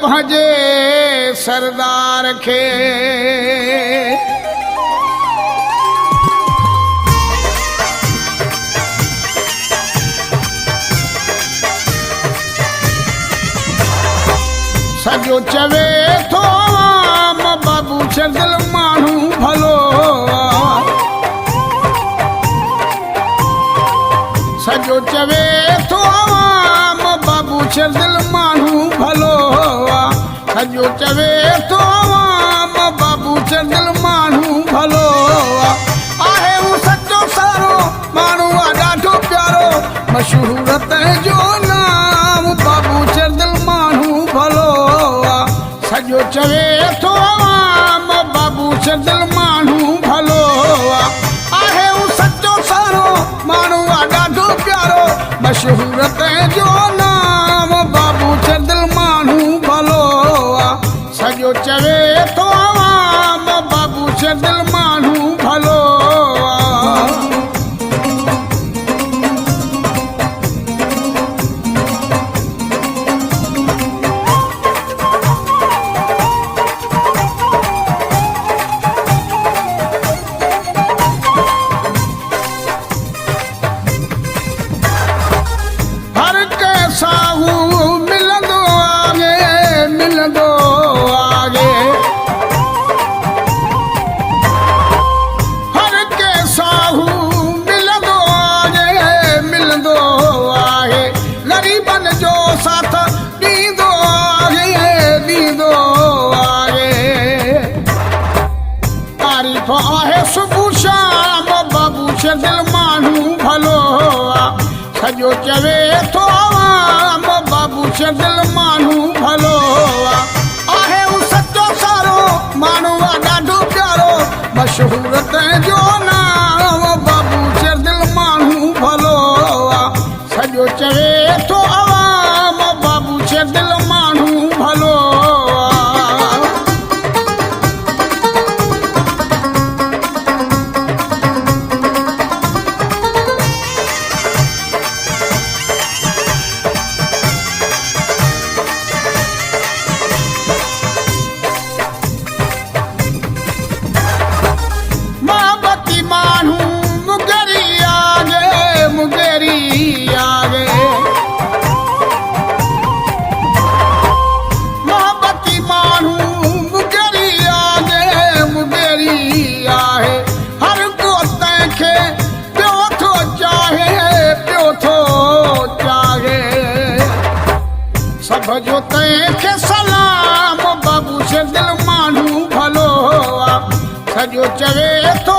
पंहिंजे सरदार खे सॼो चवे थो बाबू दिल माण्हू भलो सॼो चवे थो बाबू दिल माण्हू भलो सॼो चवे थो बाबू दिल माण्हू भलो आहे हू सचो सारो माण्हू आहे ॾाढो प्यारो मशहूर तंहिंजो नाम बाबू दिल माण्हू भलो सॼो चवे थो बाबू दिल माण्हू भलो आहे हू सचो सारो माण्हू आहे ॾाढो प्यारो मशहूर तंहिंजो नाम बाबू दिल माण्हू भलो सॼो चवे थो बाबू दिल माण्हू भलो आहे सुबुह शाम बाबू दिल माण्हू भलो सॼो चवे थो बाबू दिल माण्हू भलो आहे हू सचो सारो माण्हू आहे ॾाढो प्यारो मशहूर तंहिंजो नाम बाबू दिल माण्हू भलो सॼो चवे थो बाबू दिल माण्हू भलो जो तंहिंखे सलाम बाबू दिल माण्हू भलो सॼो चवे थो